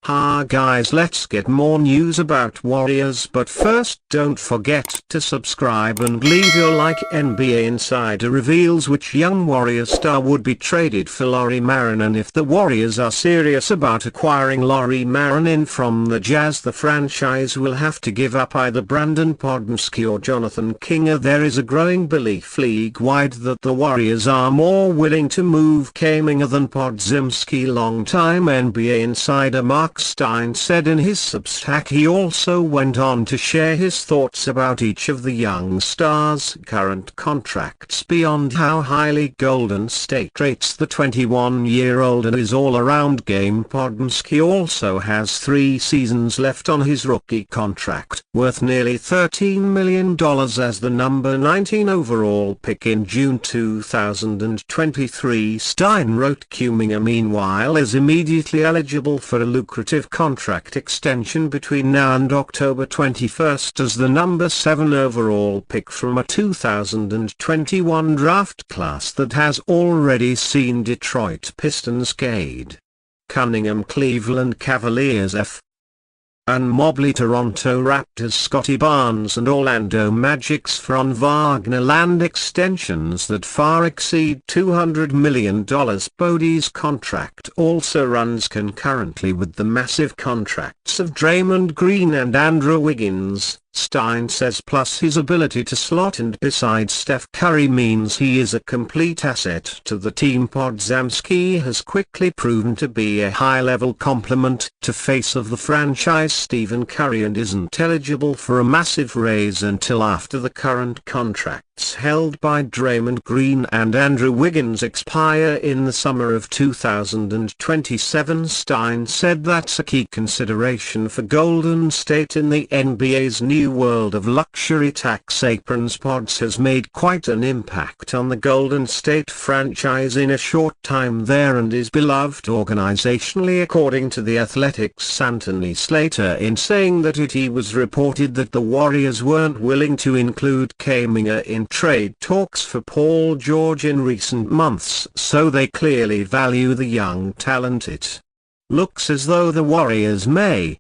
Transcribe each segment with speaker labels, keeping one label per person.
Speaker 1: Ha guys, let's get more news about Warriors, but first don't forget to subscribe and leave your like. NBA Insider reveals which young Warrior star would be traded for Lauri Markkanen. If the Warriors are serious about acquiring Lauri Markkanen from the Jazz, the franchise will have to give up either Brandon Podziemski or Jonathan Kuminga. There is a growing belief league-wide that the Warriors are more willing to move Kuminga than Podziemski. Longtime NBA insider Mark Stein said in his Substack. He also went on to share his thoughts about each of the young stars' current contracts beyond how highly Golden State rates the 21-year-old and his all-around game. Podziemski also has 3 seasons left on his rookie contract, worth nearly $13 million as the number 19 overall pick in June 2023. Stein wrote Kuminga, meanwhile, is immediately eligible for a lucrative contract extension between now and October 21 as the number 7 overall pick from a 2021 draft class that has already seen Detroit Pistons, Cade Cunningham, Cleveland Cavaliers and Mobley, Toronto Raptors, Scotty Barnes and Orlando Magic's Franz Wagner land extensions that far exceed $200 million. Bodie's contract also runs concurrently with the massive contracts of Draymond Green and Andrew Wiggins, Stein says, plus his ability to slot and beside Steph Curry means he is a complete asset to the team. Podziemski has quickly proven to be a high-level complement to face of the franchise Stephen Curry and isn't eligible for a massive raise until after the current contracts held by Draymond Green and Andrew Wiggins expire in the summer of 2027. Stein said that's a key consideration for Golden State in the NBA's new world of luxury tax aprons. Pods has made quite an impact on the Golden State franchise in a short time there and is beloved organizationally, according to The Athletic's Anthony Slater, in saying that it was reported that the Warriors weren't willing to include Kuminga in trade talks for Paul George in recent months, so they clearly value the young talent. It looks as though the Warriors may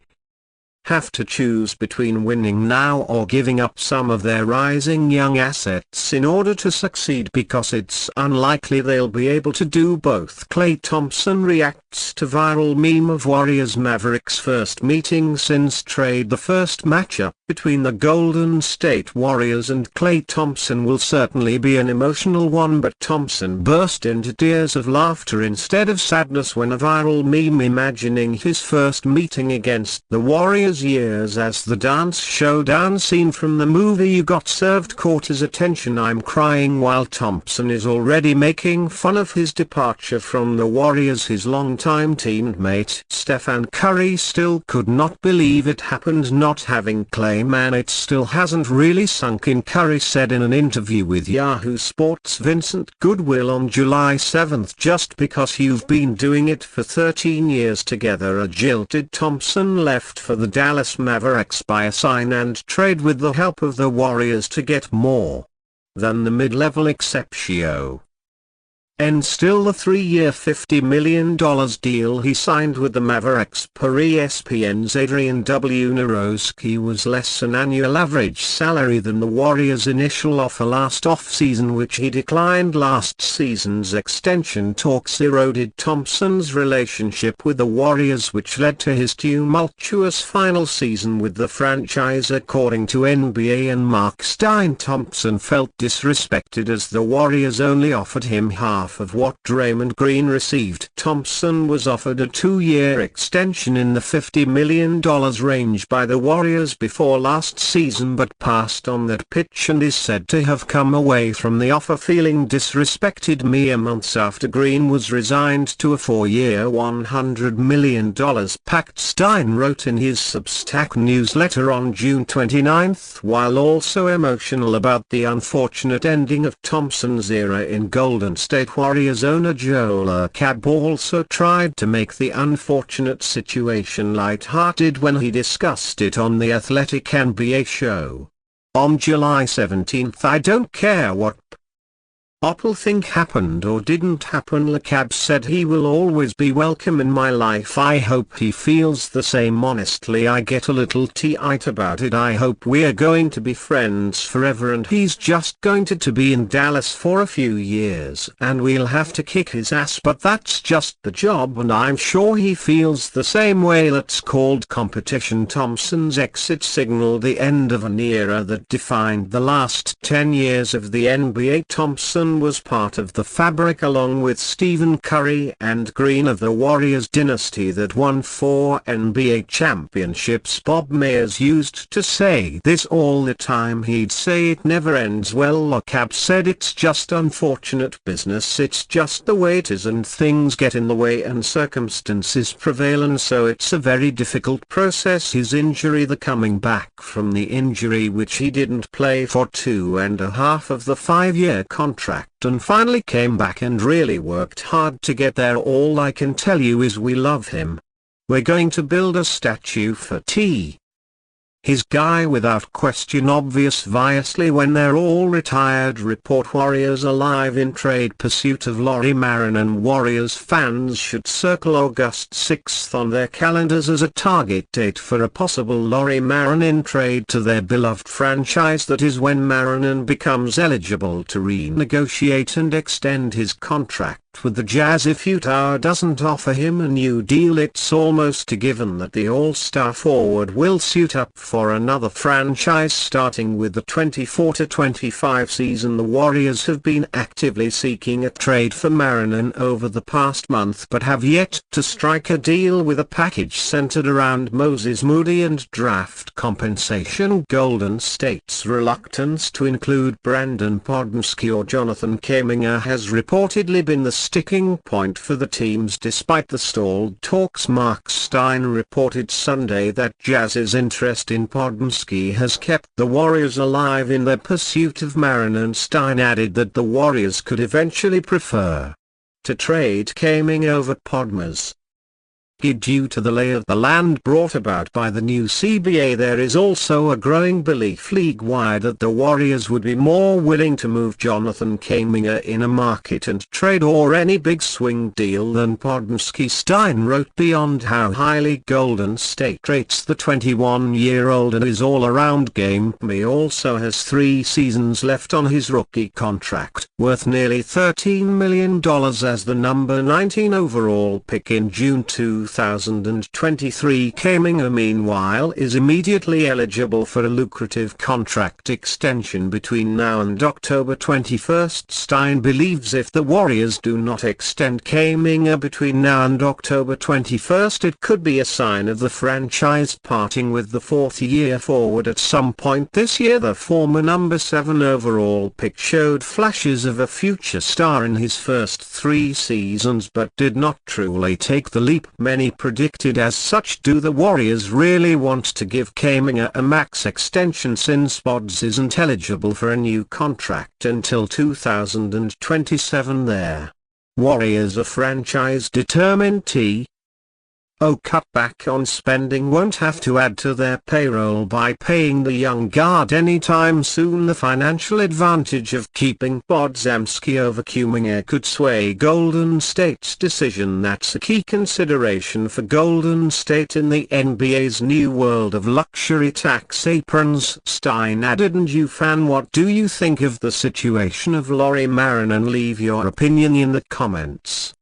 Speaker 1: have to choose between winning now or giving up some of their rising young assets in order to succeed, because it's unlikely they'll be able to do both. Klay Thompson reacts to viral meme of Warriors Mavericks first meeting since trade. The first matchup between the Golden State Warriors and Klay Thompson will certainly be an emotional one, but Thompson burst into tears of laughter instead of sadness when a viral meme imagining his first meeting against the Warriors years as the dance showdown scene from the movie You Got Served caught his attention. I'm crying while Thompson is already making fun of his departure from the Warriors. His longtime teammate Stephen Curry still could not believe it happened. Not having Klay, man, it still hasn't really sunk in, Curry said in an interview with Yahoo Sports' Vincent Goodwill on July 7. Just because you've been doing it for 13 years together, a jilted Thompson left for the Dallas Mavericks by a sign and trade with the help of the Warriors to get more than the mid-level exceptio. And still the 3-year $50 million deal he signed with the Mavericks per ESPN's Adrian Wojnarowski was less an annual average salary than the Warriors' initial offer last offseason, which he declined. Last season's extension talks eroded Thompson's relationship with the Warriors, which led to his tumultuous final season with the franchise. According to NBA and Mark Stein, Thompson felt disrespected as the Warriors only offered him half of what Draymond Green received. Thompson was offered a 2-year extension in the $50 million range by the Warriors before last season, but passed on that pitch and is said to have come away from the offer feeling disrespected. Mere months after Green was resigned to a 4-year $100 million pact, Stein wrote in his Substack newsletter on June 29, while also emotional about the unfortunate ending of Thompson's era in Golden State. Warriors owner Joel Embiid also tried to make the unfortunate situation light-hearted when he discussed it on the Athletic NBA show. On July 17, I don't care what Op'll think happened or didn't happen. Lakab said he will always be welcome in my life. I hope he feels the same. Honestly, I get a little teary about it. I hope we're going to be friends forever and he's just going to be in Dallas for a few years and we'll have to kick his ass, but that's just the job and I'm sure he feels the same way. Let's called competition. Thompson's exit signaled the end of an era that defined the last 10 years of the NBA. Thompson was part of the fabric along with Stephen Curry and Green of the Warriors dynasty that won 4 NBA championships. Bob Myers used to say this all the time. He'd say it never ends well. Lakab said it's just unfortunate business. It's just the way it is and things get in the way and circumstances prevail and so it's a very difficult process. His injury, the coming back from the injury which he didn't play for 2.5 of the 5-year contract and finally came back and really worked hard to get there. All I can tell you is we love him. We're going to build a statue for T. His guy without question. Obviously when they're all retired. Report Warriors alive in trade pursuit of Lauri Markkanen. Warriors fans should circle August 6th on their calendars as a target date for a possible Lauri Markkanen trade to their beloved franchise. That is when Markkanen becomes eligible to renegotiate and extend his contract with the Jazz. If Utah doesn't offer him a new deal, it's almost a given that the all-star forward will suit up for another franchise starting with the 24-25 season. The Warriors have been actively seeking a trade for Markkanen over the past month but have yet to strike a deal with a package centered around Moses Moody and draft compensation. Golden State's reluctance to include Brandon Podmski or Jonathan Kuminga has reportedly been the sticking point for the teams despite the stalled talks. Mark Stein reported Sunday that Jazz's interest in Podmski has kept the Warriors alive in their pursuit of Markkanen. Stein added that the Warriors could eventually prefer to trade Kuminga over Podmski. Due to the lay of the land brought about by the new CBA, there is also a growing belief league-wide that the Warriors would be more willing to move Jonathan Kuminga in a market and trade or any big swing deal than Podmski. Stein wrote beyond how highly Golden State rates the 21-year-old and his all-around game. He also has 3 seasons left on his rookie contract, worth nearly $13 million as the number 19 overall pick in June 2023. Kuminga meanwhile is immediately eligible for a lucrative contract extension between now and October 21. Stein believes if the Warriors do not extend Kuminga between now and October 21, it could be a sign of the franchise parting with the 4th-year forward at some point this year. The former number 7 overall pick showed flashes of a future star in his first 3 seasons but did not truly take the leap many predicted. As such, do the Warriors really want to give Kuminga a max extension since Pods isn't eligible for a new contract until 2027? Their Warriors are franchise determined. Cut back on spending, won't have to add to their payroll by paying the young guard anytime soon. The financial advantage of keeping Podziemski over Kuminga could sway Golden State's decision. That's a key consideration for Golden State in the NBA's new world of luxury tax aprons. Stein added, and you fan, what do you think of the situation of Lauri Markkanen? Leave your opinion in the comments.